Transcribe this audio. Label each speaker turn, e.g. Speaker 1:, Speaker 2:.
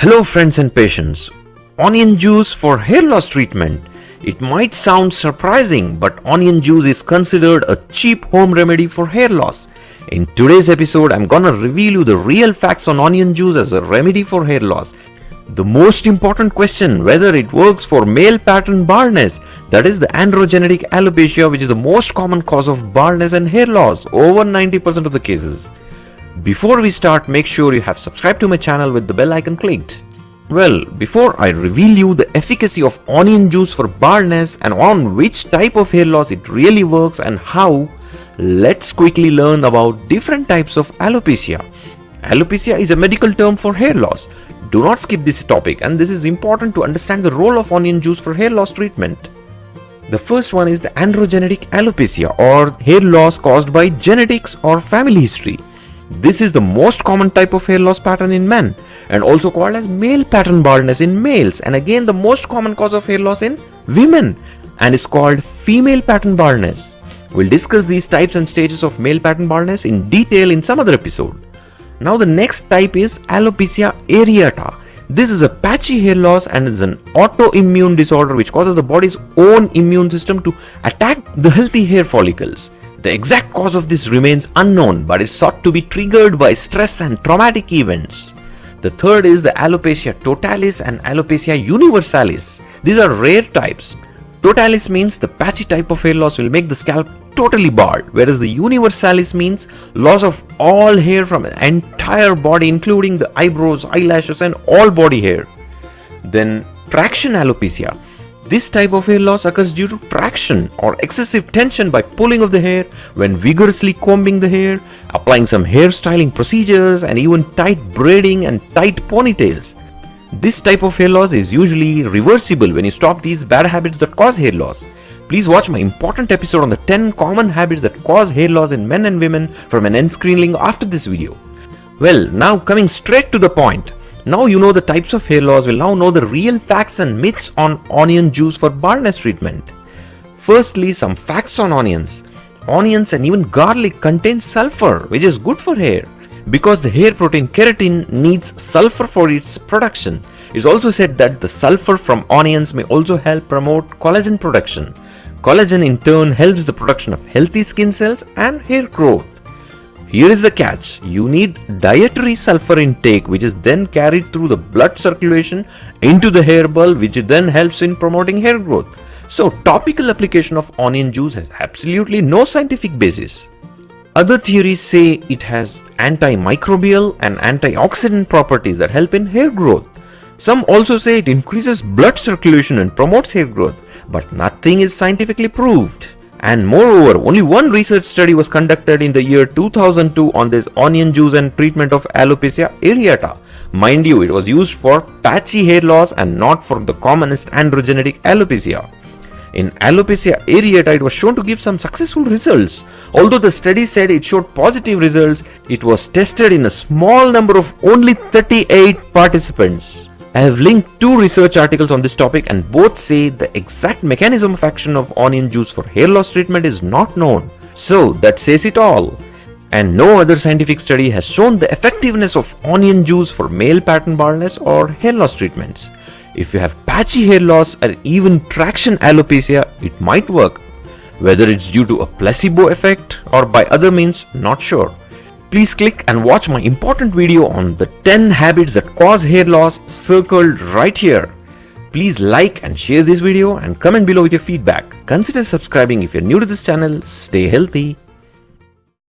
Speaker 1: Hello friends and patients. Onion juice for hair loss treatment. It might sound surprising, but onion juice is considered a cheap home remedy for hair loss. In today's episode, I'm gonna reveal you the real facts on onion juice as a remedy for hair loss. The most important question, whether it works for male pattern baldness, that is the androgenetic alopecia, which is the most common cause of baldness and hair loss, over 90% of the cases. Before we start, make sure you have subscribed to my channel with the bell icon clicked. Well, before I reveal you the efficacy of onion juice for baldness and on which type of hair loss it really works and how, let's quickly learn about different types of alopecia. Alopecia is a medical term for hair loss. Do not skip this topic, and this is important to understand the role of onion juice for hair loss treatment. The first one is the androgenetic alopecia, or hair loss caused by genetics or family history. This is the most common type of hair loss pattern in men and also called as male pattern baldness in males, and again the most common cause of hair loss in women and is called female pattern baldness. We'll discuss these types and stages of male pattern baldness in detail in some other episode. Now the next type is alopecia areata. This is a patchy hair loss and is an autoimmune disorder which causes the body's own immune system to attack the healthy hair follicles. The exact cause of this remains unknown, but is thought to be triggered by stress and traumatic events. The third is the alopecia totalis and alopecia universalis. These are rare types. Totalis means the patchy type of hair loss will make the scalp totally bald, whereas the universalis means loss of all hair from the entire body, including the eyebrows, eyelashes, and all body hair. Then traction alopecia. This type of hair loss occurs due to traction or excessive tension by pulling of the hair when vigorously combing the hair, applying some hair styling procedures, and even tight braiding and tight ponytails. This type of hair loss is usually reversible when you stop these bad habits that cause hair loss. Please watch my important episode on the 10 common habits that cause hair loss in men and women from an end screen link after this video. Well, now coming straight to the point. Now you know the types of hair loss, we'll now know the real facts and myths on onion juice for baldness treatment. Firstly, some facts on onions. Onions and even garlic contain sulfur, which is good for hair, because the hair protein keratin needs sulfur for its production. It's also said that the sulfur from onions may also help promote collagen production. Collagen in turn helps the production of healthy skin cells and hair growth. Here is the catch. You need dietary sulfur intake, which is then carried through the blood circulation into the hair bulb, which then helps in promoting hair growth. So topical application of onion juice has absolutely no scientific basis. Other theories say it has antimicrobial and antioxidant properties that help in hair growth. Some also say it increases blood circulation and promotes hair growth, but nothing is scientifically proved. And moreover, only one research study was conducted in the year 2002 on this onion juice and treatment of alopecia areata. Mind you, it was used for patchy hair loss and not for the commonest androgenetic alopecia. In alopecia areata, it was shown to give some successful results. Although the study said it showed positive results, it was tested in a small number of only 38 participants. I have linked 2 research articles on this topic, and both say the exact mechanism of action of onion juice for hair loss treatment is not known. So that says it all. And no other scientific study has shown the effectiveness of onion juice for male pattern baldness or hair loss treatments. If you have patchy hair loss or even traction alopecia, it might work. Whether it's due to a placebo effect or by other means, not sure. Please click and watch my important video on the 10 habits that cause hair loss circled right here. Please like and share this video and comment below with your feedback. Consider subscribing if you're new to this channel. Stay healthy.